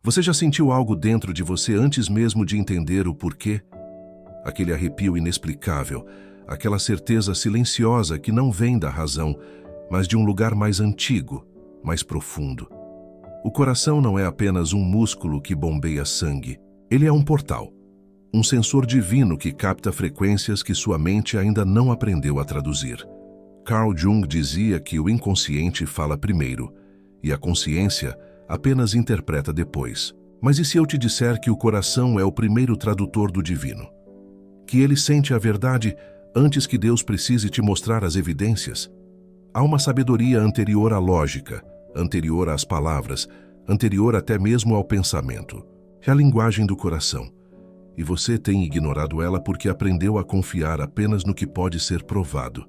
Você já sentiu algo dentro de você antes mesmo de entender o porquê? Aquele arrepio inexplicável, aquela certeza silenciosa que não vem da razão, mas de um lugar mais antigo, mais profundo. O coração não é apenas um músculo que bombeia sangue. Ele é um portal, um sensor divino que capta frequências que sua mente ainda não aprendeu a traduzir. Carl Jung dizia que o inconsciente fala primeiro, e a consciência apenas interpreta depois. Mas e se eu te disser que o coração é o primeiro tradutor do divino? Que ele sente a verdade antes que Deus precise te mostrar as evidências? Há uma sabedoria anterior à lógica, anterior às palavras, anterior até mesmo ao pensamento. É a linguagem do coração. E você tem ignorado ela porque aprendeu a confiar apenas no que pode ser provado.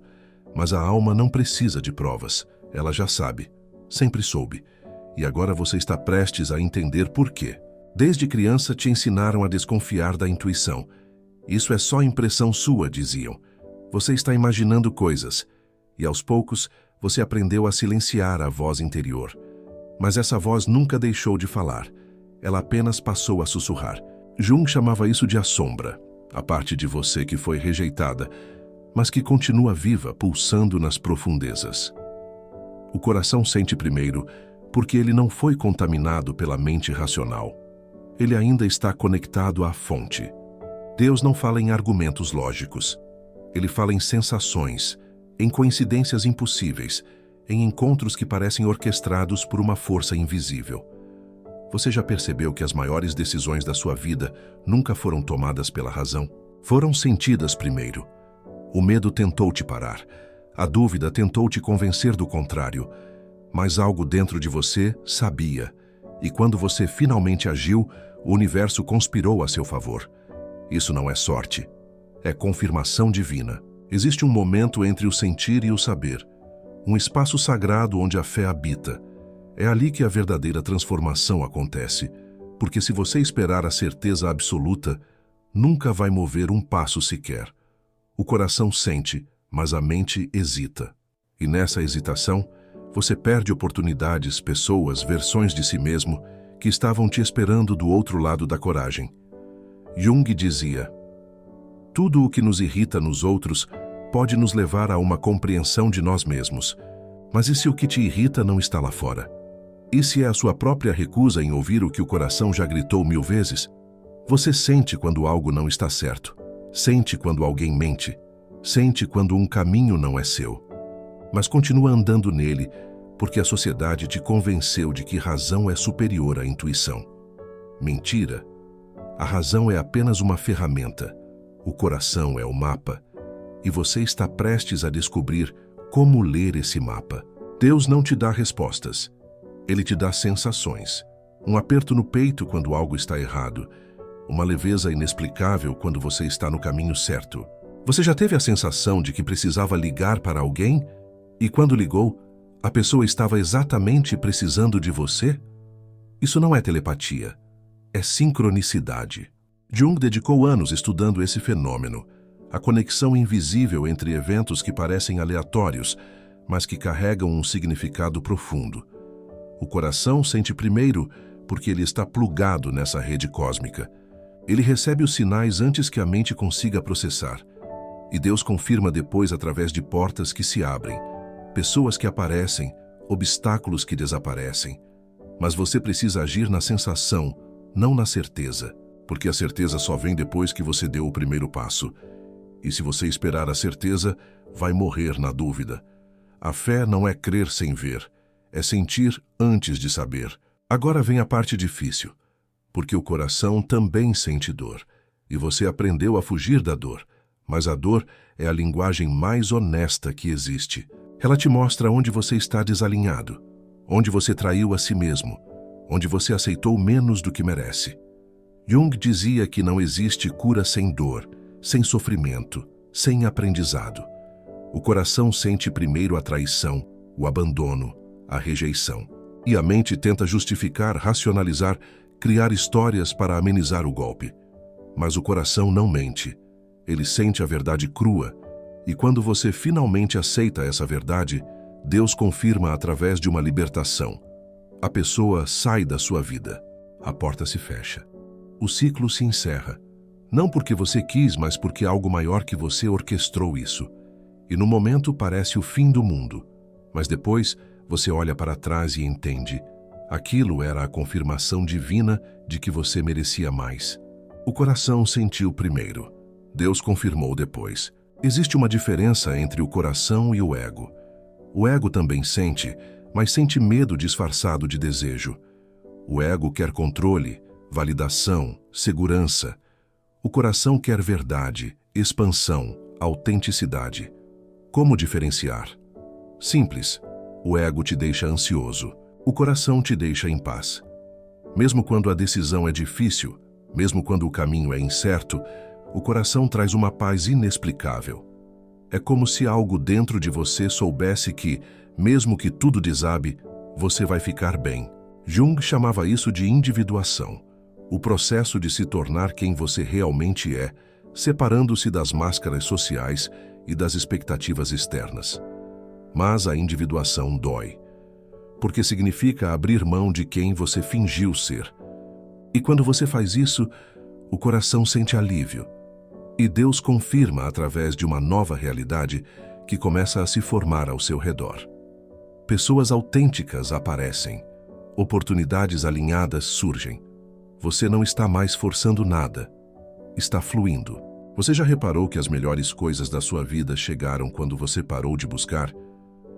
Mas a alma não precisa de provas. Ela já sabe. Sempre soube. E agora você está prestes a entender por quê. Desde criança te ensinaram a desconfiar da intuição. Isso é só impressão sua, diziam. Você está imaginando coisas. E aos poucos, você aprendeu a silenciar a voz interior. Mas essa voz nunca deixou de falar. Ela apenas passou a sussurrar. Jung chamava isso de a sombra, a parte de você que foi rejeitada, mas que continua viva, pulsando nas profundezas. O coração sente primeiro, porque ele não foi contaminado pela mente racional. Ele ainda está conectado à fonte. Deus não fala em argumentos lógicos. Ele fala em sensações, em coincidências impossíveis, em encontros que parecem orquestrados por uma força invisível. Você já percebeu que as maiores decisões da sua vida nunca foram tomadas pela razão? Foram sentidas primeiro. O medo tentou te parar. A dúvida tentou te convencer do contrário. Mas algo dentro de você sabia. E quando você finalmente agiu, o universo conspirou a seu favor. Isso não é sorte. É confirmação divina. Existe um momento entre o sentir e o saber. Um espaço sagrado onde a fé habita. É ali que a verdadeira transformação acontece, porque se você esperar a certeza absoluta, nunca vai mover um passo sequer. O coração sente, mas a mente hesita. E nessa hesitação, você perde oportunidades, pessoas, versões de si mesmo que estavam te esperando do outro lado da coragem. Jung dizia: tudo o que nos irrita nos outros pode nos levar a uma compreensão de nós mesmos. Mas e se o que te irrita não está lá fora? E se é a sua própria recusa em ouvir o que o coração já gritou 1000 vezes? Você sente quando algo não está certo. Sente quando alguém mente. Sente quando um caminho não é seu. Mas continua andando nele, porque a sociedade te convenceu de que razão é superior à intuição. Mentira. A razão é apenas uma ferramenta. O coração é o mapa. E você está prestes a descobrir como ler esse mapa. Deus não te dá respostas. Ele te dá sensações. Um aperto no peito quando algo está errado. Uma leveza inexplicável quando você está no caminho certo. Você já teve a sensação de que precisava ligar para alguém? E quando ligou, a pessoa estava exatamente precisando de você? Isso não é telepatia. É sincronicidade. Jung dedicou anos estudando esse fenômeno. A conexão invisível entre eventos que parecem aleatórios, mas que carregam um significado profundo. O coração sente primeiro porque ele está plugado nessa rede cósmica. Ele recebe os sinais antes que a mente consiga processar. E Deus confirma depois através de portas que se abrem, pessoas que aparecem, obstáculos que desaparecem. Mas você precisa agir na sensação, não na certeza, porque a certeza só vem depois que você deu o primeiro passo. E se você esperar a certeza, vai morrer na dúvida. A fé não é crer sem ver. É sentir antes de saber. Agora vem a parte difícil, porque o coração também sente dor, e você aprendeu a fugir da dor, mas a dor é a linguagem mais honesta que existe. Ela te mostra onde você está desalinhado, onde você traiu a si mesmo, onde você aceitou menos do que merece. Jung dizia que não existe cura sem dor, sem sofrimento, sem aprendizado. O coração sente primeiro a traição, o abandono, a rejeição. E a mente tenta justificar, racionalizar, criar histórias para amenizar o golpe. Mas o coração não mente. Ele sente a verdade crua. E quando você finalmente aceita essa verdade, Deus confirma através de uma libertação. A pessoa sai da sua vida. a porta se fecha. O ciclo se encerra. Não porque você quis, mas porque algo maior que você orquestrou isso. E no momento parece o fim do mundo. Mas depois você olha para trás e entende. Aquilo era a confirmação divina de que você merecia mais. O coração sentiu primeiro. Deus confirmou depois. Existe uma diferença entre o coração e o ego. O ego também sente, mas sente medo disfarçado de desejo. O ego quer controle, validação, segurança. O coração quer verdade, expansão, autenticidade. Como diferenciar? Simples. O ego te deixa ansioso. O coração te deixa em paz. Mesmo quando a decisão é difícil, mesmo quando o caminho é incerto, o coração traz uma paz inexplicável. É como se algo dentro de você soubesse que, mesmo que tudo desabe, você vai ficar bem. Jung chamava isso de individuação, o processo de se tornar quem você realmente é, separando-se das máscaras sociais e das expectativas externas. Mas a individuação dói, porque significa abrir mão de quem você fingiu ser. E quando você faz isso, o coração sente alívio. E Deus confirma através de uma nova realidade que começa a se formar ao seu redor. Pessoas autênticas aparecem. Oportunidades alinhadas surgem. Você não está mais forçando nada. Está fluindo. Você já reparou que as melhores coisas da sua vida chegaram quando você parou de buscar?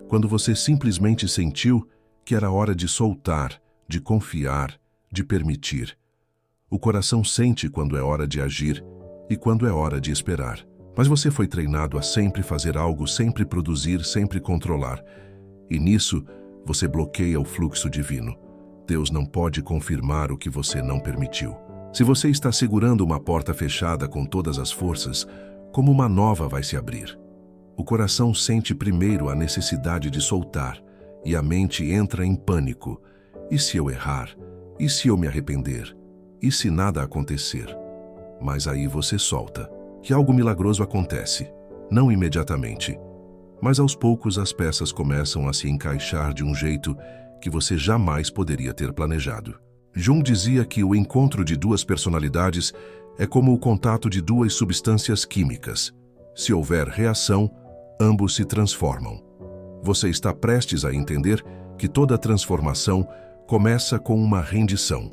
Quando você simplesmente sentiu que era hora de soltar, de confiar, de permitir. O coração sente quando é hora de agir e quando é hora de esperar. Mas você foi treinado a sempre fazer algo, sempre produzir, sempre controlar. E nisso, você bloqueia o fluxo divino. Deus não pode confirmar o que você não permitiu. Se você está segurando uma porta fechada com todas as forças, como uma nova vai se abrir? O coração sente primeiro a necessidade de soltar, e a mente entra em pânico. E se eu errar? E se eu me arrepender? E se nada acontecer? Mas aí você solta. Que algo milagroso acontece. Não imediatamente. Mas aos poucos as peças começam a se encaixar de um jeito que você jamais poderia ter planejado. Jung dizia que o encontro de duas personalidades é como o contato de duas substâncias químicas. Se houver reação, ambos se transformam. Você está prestes a entender que toda transformação começa com uma rendição.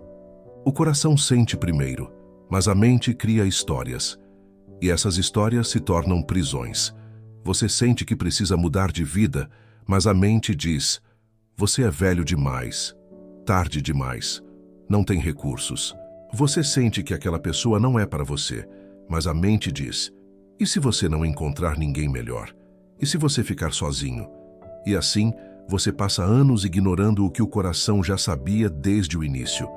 O coração sente primeiro, mas a mente cria histórias. E essas histórias se tornam prisões. Você sente que precisa mudar de vida, mas a mente diz: você é velho demais, tarde demais, não tem recursos. Você sente que aquela pessoa não é para você, mas a mente diz: e se você não encontrar ninguém melhor? E se você ficar sozinho? E assim, você passa anos ignorando o que o coração já sabia desde o início,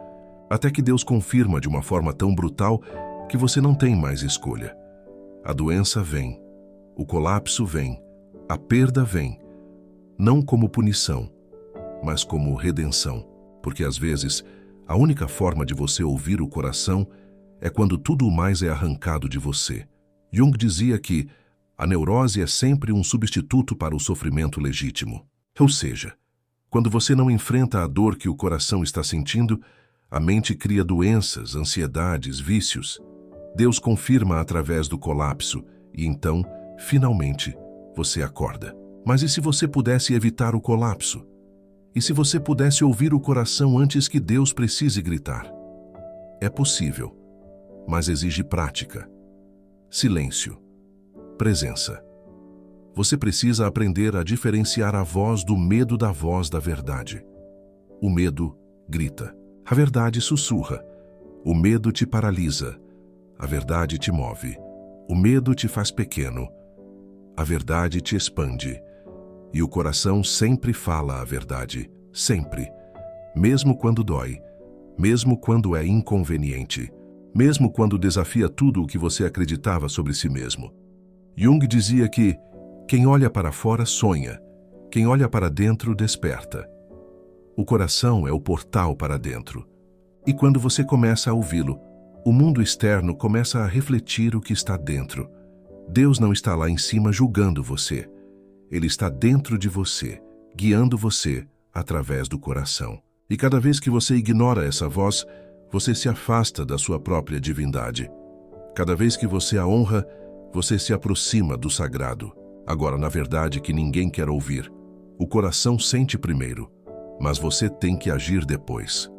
até que Deus confirma de uma forma tão brutal que você não tem mais escolha. A doença vem, o colapso vem, a perda vem, não como punição, mas como redenção, porque às vezes a única forma de você ouvir o coração é quando tudo mais é arrancado de você. Jung dizia que a neurose é sempre um substituto para o sofrimento legítimo. Ou seja, quando você não enfrenta a dor que o coração está sentindo, a mente cria doenças, ansiedades, vícios. Deus confirma através do colapso e então, finalmente, você acorda. Mas e se você pudesse evitar o colapso? E se você pudesse ouvir o coração antes que Deus precise gritar? É possível, mas exige prática. Silêncio. Presença. Você precisa aprender a diferenciar a voz do medo da voz da verdade. O medo grita. A verdade sussurra. O medo te paralisa. A verdade te move. O medo te faz pequeno. A verdade te expande. E o coração sempre fala a verdade. Sempre. Mesmo quando dói. Mesmo quando é inconveniente. Mesmo quando desafia tudo o que você acreditava sobre si mesmo. Jung dizia que quem olha para fora sonha. Quem olha para dentro desperta. O coração é o portal para dentro. E quando você começa a ouvi-lo, o mundo externo começa a refletir o que está dentro. Deus não está lá em cima julgando você. Ele está dentro de você, guiando você através do coração. E cada vez que você ignora essa voz, você se afasta da sua própria divindade. Cada vez que você a honra, você se aproxima do sagrado. Agora, na verdade, que ninguém quer ouvir. O coração sente primeiro, mas você tem que agir depois.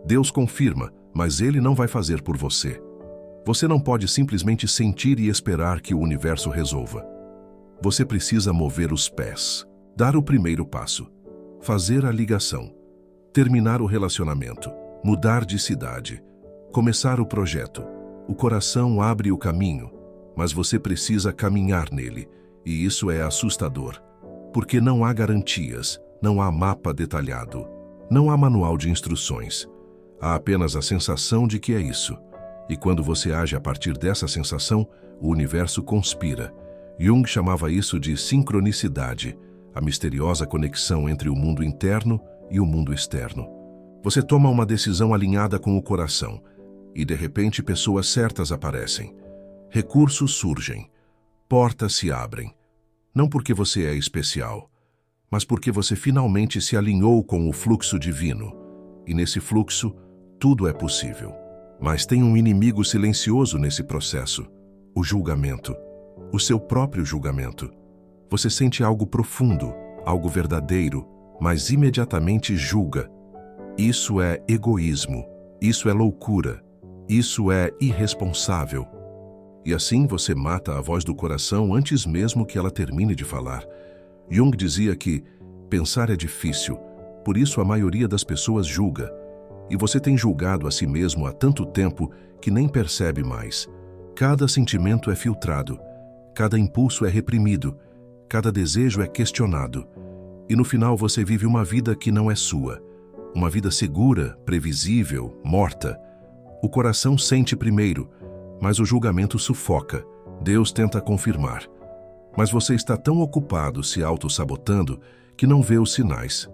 Deus confirma, mas Ele não vai fazer por você. Você não pode simplesmente sentir e esperar que o universo resolva. Você precisa mover os pés, dar o primeiro passo, fazer a ligação, terminar o relacionamento, mudar de cidade, começar o projeto. O coração abre o caminho, mas você precisa caminhar nele, e isso é assustador, porque não há garantias, não há mapa detalhado, não há manual de instruções. Há apenas a sensação de que é isso. E quando você age a partir dessa sensação, o universo conspira. Jung chamava isso de sincronicidade, a misteriosa conexão entre o mundo interno e o mundo externo. Você toma uma decisão alinhada com o coração, e de repente pessoas certas aparecem. Recursos surgem, portas se abrem. Não porque você é especial, mas porque você finalmente se alinhou com o fluxo divino. E nesse fluxo, tudo é possível. Mas tem um inimigo silencioso nesse processo: o julgamento. O seu próprio julgamento. Você sente algo profundo, algo verdadeiro, mas imediatamente julga. Isso é egoísmo, isso é loucura, isso é irresponsável. E assim você mata a voz do coração antes mesmo que ela termine de falar. Jung dizia que pensar é difícil, por isso a maioria das pessoas julga. E você tem julgado a si mesmo há tanto tempo que nem percebe mais. Cada sentimento é filtrado, cada impulso é reprimido, cada desejo é questionado. E no final você vive uma vida que não é sua. Uma vida segura, previsível, morta. O coração sente primeiro, mas o julgamento sufoca. Deus tenta confirmar. Mas você está tão ocupado se auto-sabotando que não vê os sinais.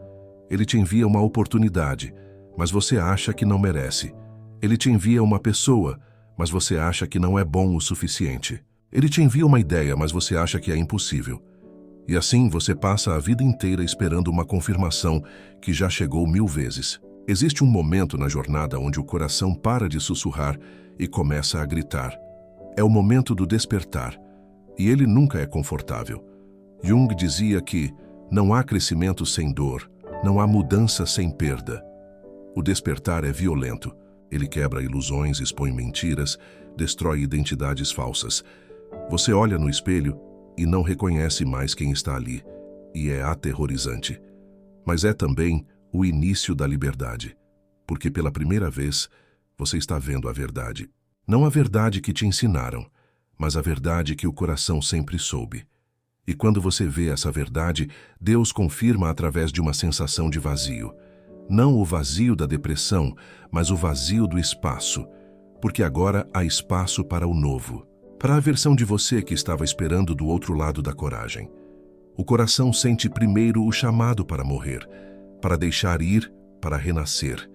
Ele te envia uma oportunidade, mas você acha que não merece. Ele te envia uma pessoa, mas você acha que não é bom o suficiente. Ele te envia uma ideia, mas você acha que é impossível. E assim você passa a vida inteira esperando uma confirmação que já chegou 1000 vezes. Existe um momento na jornada onde o coração para de sussurrar e começa a gritar. É o momento do despertar, e ele nunca é confortável. Jung dizia que não há crescimento sem dor, não há mudança sem perda. O despertar é violento. Ele quebra ilusões, expõe mentiras, destrói identidades falsas. Você olha no espelho e não reconhece mais quem está ali, e é aterrorizante. Mas é também o início da liberdade, porque pela primeira vez você está vendo a verdade. Não a verdade que te ensinaram, mas a verdade que o coração sempre soube. E quando você vê essa verdade, Deus confirma através de uma sensação de vazio. Não o vazio da depressão, mas o vazio do espaço, porque agora há espaço para o novo, para a versão de você que estava esperando do outro lado da coragem. O coração sente primeiro o chamado para morrer, para deixar ir, para renascer.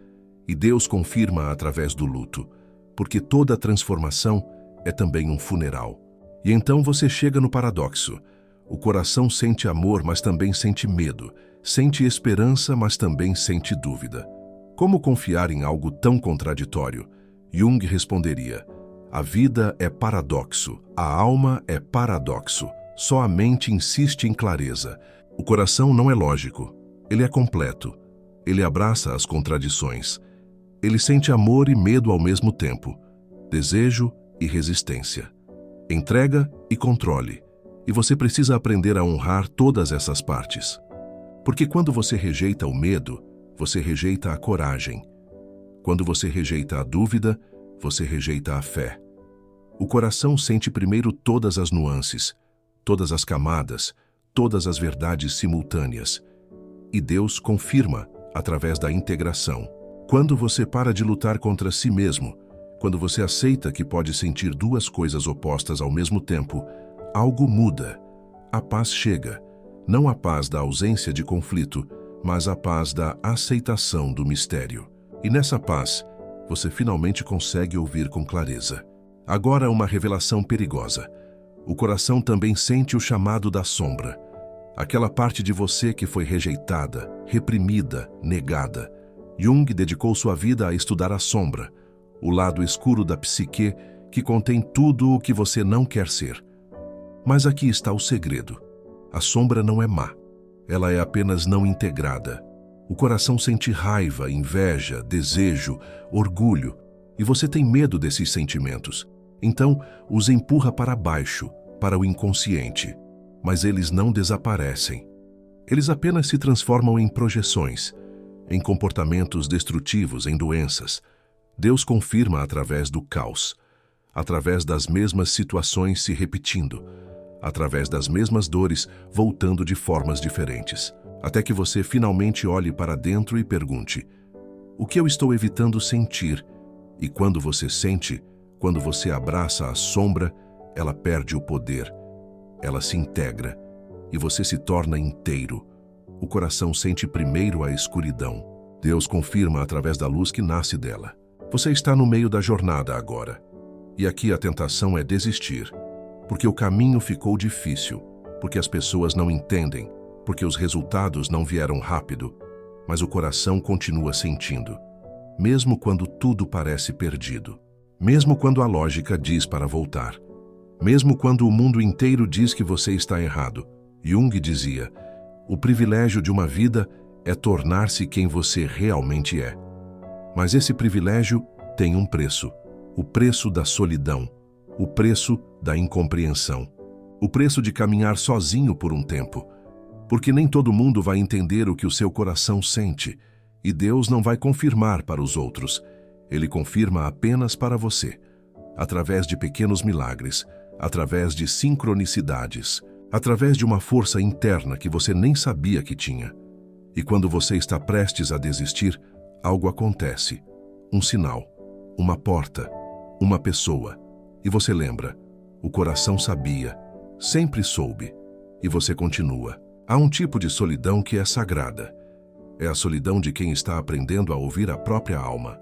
E Deus confirma através do luto, porque toda transformação é também um funeral. E então você chega no paradoxo. O coração sente amor, mas também sente medo. Sente esperança, mas também sente dúvida. Como confiar em algo tão contraditório? Jung responderia: a vida é paradoxo, a alma é paradoxo. Só a mente insiste em clareza. O coração não é lógico, ele é completo. Ele abraça as contradições. Ele sente amor e medo ao mesmo tempo, desejo e resistência, entrega e controle. E você precisa aprender a honrar todas essas partes. Porque quando você rejeita o medo, você rejeita a coragem. Quando você rejeita a dúvida, você rejeita a fé. O coração sente primeiro todas as nuances, todas as camadas, todas as verdades simultâneas. E Deus confirma através da integração. Quando você para de lutar contra si mesmo, quando você aceita que pode sentir duas coisas opostas ao mesmo tempo, algo muda. A paz chega. Não a paz da ausência de conflito, mas a paz da aceitação do mistério. E nessa paz, você finalmente consegue ouvir com clareza. Agora uma revelação perigosa. O coração também sente o chamado da sombra. Aquela parte de você que foi rejeitada, reprimida, negada. Jung dedicou sua vida a estudar a sombra, o lado escuro da psique que contém tudo o que você não quer ser. Mas aqui está o segredo. A sombra não é má. Ela é apenas não integrada. O coração sente raiva, inveja, desejo, orgulho, e você tem medo desses sentimentos. Então, os empurra para baixo, para o inconsciente. Mas eles não desaparecem. Eles apenas se transformam em projeções, em comportamentos destrutivos, em doenças. Deus confirma através do caos, através das mesmas situações se repetindo, através das mesmas dores voltando de formas diferentes, até que você finalmente olhe para dentro e pergunte: o que eu estou evitando sentir? E quando você sente, quando você abraça a sombra, ela perde o poder, ela se integra e você se torna inteiro. O coração sente primeiro a escuridão. Deus confirma através da luz que nasce dela. Você está no meio da jornada agora. E aqui a tentação é desistir, porque o caminho ficou difícil, porque as pessoas não entendem, porque os resultados não vieram rápido, mas o coração continua sentindo, mesmo quando tudo parece perdido, mesmo quando a lógica diz para voltar, mesmo quando o mundo inteiro diz que você está errado. Jung dizia: o privilégio de uma vida é tornar-se quem você realmente é. Mas esse privilégio tem um preço. O preço da solidão, o preço da incompreensão, o preço de caminhar sozinho por um tempo, porque nem todo mundo vai entender o que o seu coração sente, e Deus não vai confirmar para os outros. Ele confirma apenas para você, através de pequenos milagres, através de sincronicidades, através de uma força interna que você nem sabia que tinha. E quando você está prestes a desistir, algo acontece, um sinal, uma porta, uma pessoa, e você lembra, o coração sabia, sempre soube, e você continua. Há um tipo de solidão que é sagrada. É a solidão de quem está aprendendo a ouvir a própria alma.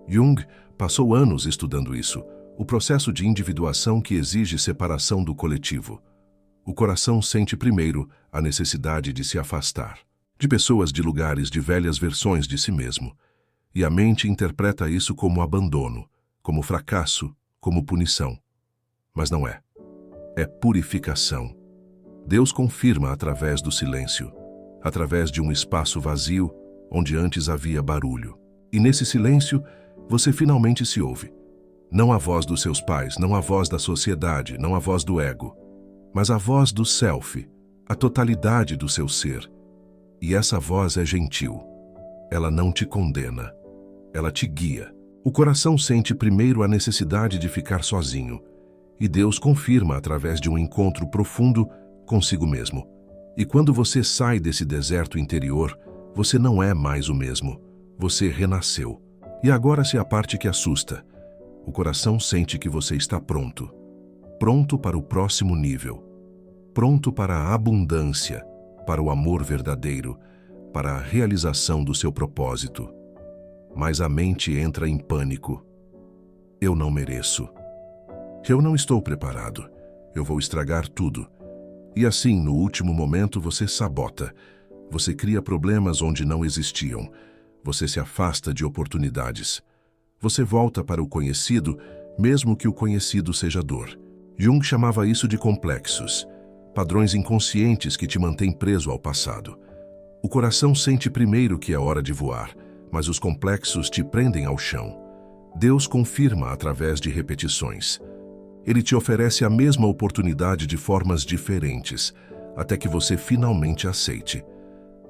Jung passou anos estudando isso, o processo de individuação que exige separação do coletivo. O coração sente primeiro a necessidade de se afastar, de pessoas, de lugares, de velhas versões de si mesmo, e a mente interpreta isso como abandono, como fracasso, como punição. Mas não é. É purificação. Deus confirma através do silêncio, através de um espaço vazio onde antes havia barulho. E nesse silêncio, você finalmente se ouve. Não a voz dos seus pais, não a voz da sociedade, não a voz do ego, mas a voz do self, a totalidade do seu ser. E essa voz é gentil. Ela não te condena. Ela te guia. O coração sente primeiro a necessidade de ficar sozinho, e Deus confirma através de um encontro profundo consigo mesmo. E quando você sai desse deserto interior, você não é mais o mesmo. Você renasceu. E agora se a parte que assusta. O coração sente que você está pronto. Pronto para o próximo nível. Pronto para a abundância, para o amor verdadeiro, para a realização do seu propósito. Mas a mente entra em pânico. Eu não mereço. Eu não estou preparado. Eu vou estragar tudo. E assim, no último momento, você sabota. Você cria problemas onde não existiam. Você se afasta de oportunidades. Você volta para o conhecido, mesmo que o conhecido seja dor. Jung chamava isso de complexos, padrões inconscientes que te mantêm preso ao passado. O coração sente primeiro que é hora de voar, mas os complexos te prendem ao chão. Deus confirma através de repetições. Ele te oferece a mesma oportunidade de formas diferentes, até que você finalmente aceite.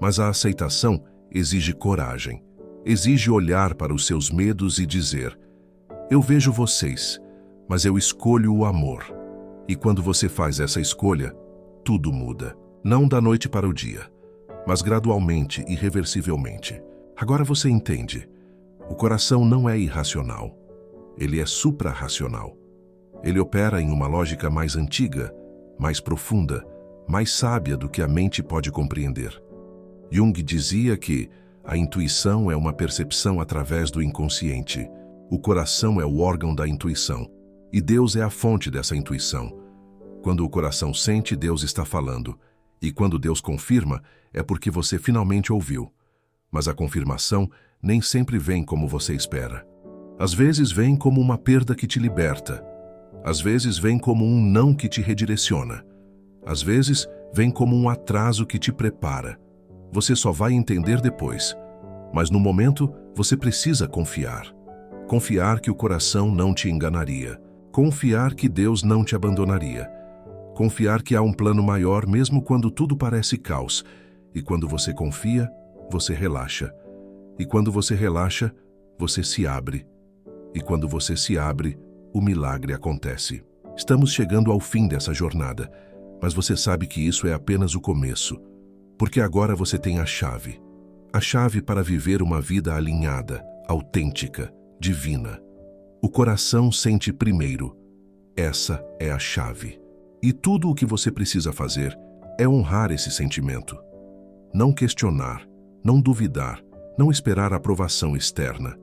Mas a aceitação exige coragem, exige olhar para os seus medos e dizer: eu vejo vocês, mas eu escolho o amor. E quando você faz essa escolha, tudo muda. Não da noite para o dia, mas gradualmente, irreversivelmente. Agora você entende. O coração não é irracional. Ele é suprarracional. Ele opera em uma lógica mais antiga, mais profunda, mais sábia do que a mente pode compreender. Jung dizia que a intuição é uma percepção através do inconsciente. O coração é o órgão da intuição, e Deus é a fonte dessa intuição. Quando o coração sente, Deus está falando, e quando Deus confirma, é porque você finalmente ouviu. Mas a confirmação nem sempre vem como você espera. Às vezes vem como uma perda que te liberta. Às vezes vem como um não que te redireciona. Às vezes vem como um atraso que te prepara. Você só vai entender depois. Mas no momento, você precisa confiar. Confiar que o coração não te enganaria. Confiar que Deus não te abandonaria. Confiar que há um plano maior mesmo quando tudo parece caos. E quando você confia, você relaxa. E quando você relaxa, você se abre. E quando você se abre, o milagre acontece. Estamos chegando ao fim dessa jornada, mas você sabe que isso é apenas o começo. Porque agora você tem a chave. A chave para viver uma vida alinhada, autêntica, divina. O coração sente primeiro. Essa é a chave. E tudo o que você precisa fazer é honrar esse sentimento. Não questionar, não duvidar, não esperar aprovação externa.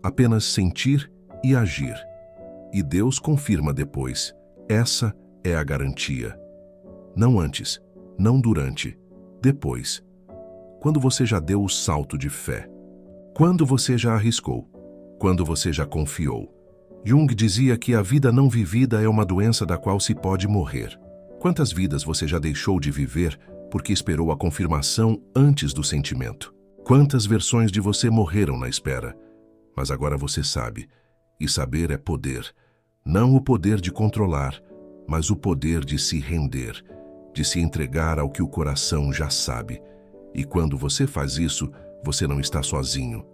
Apenas sentir e agir. E Deus confirma depois. Essa é a garantia. Não antes, não durante, depois. Quando você já deu o salto de fé. Quando você já arriscou. Quando você já confiou. Jung dizia que a vida não vivida é uma doença da qual se pode morrer. Quantas vidas você já deixou de viver porque esperou a confirmação antes do sentimento? Quantas versões de você morreram na espera? Mas agora você sabe. E saber é poder. Não o poder de controlar, mas o poder de se render, de se entregar ao que o coração já sabe. E quando você faz isso, você não está sozinho.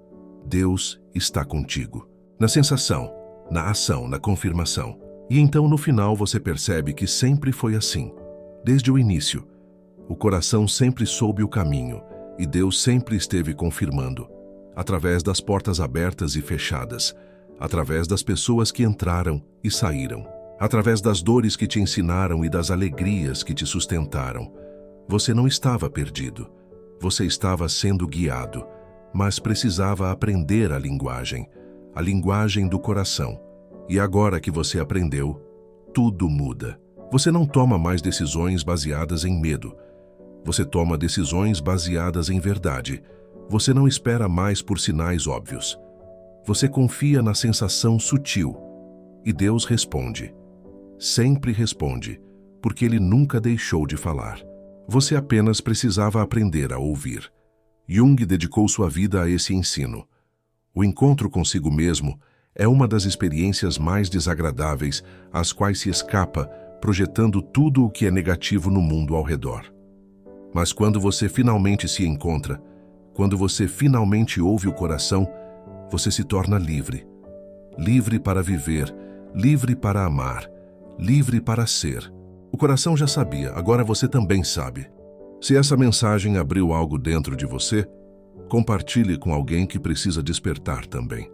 Deus está contigo. Na sensação, na ação, na confirmação. E então no final você percebe que sempre foi assim. Desde o início. O coração sempre soube o caminho e Deus sempre esteve confirmando. Através das portas abertas e fechadas. Através das pessoas que entraram e saíram. Através das dores que te ensinaram e das alegrias que te sustentaram. Você não estava perdido. Você estava sendo guiado, mas precisava aprender a linguagem do coração. E agora que você aprendeu, tudo muda. Você não toma mais decisões baseadas em medo. Você toma decisões baseadas em verdade. Você não espera mais por sinais óbvios. Você confia na sensação sutil. E Deus responde. Sempre responde, porque Ele nunca deixou de falar. Você apenas precisava aprender a ouvir. Jung dedicou sua vida a esse ensino. O encontro consigo mesmo é uma das experiências mais desagradáveis às quais se escapa, projetando tudo o que é negativo no mundo ao redor. Mas quando você finalmente se encontra, quando você finalmente ouve o coração, você se torna livre. Livre para viver, livre para amar, livre para ser. O coração já sabia, agora você também sabe. Se essa mensagem abriu algo dentro de você, compartilhe com alguém que precisa despertar também.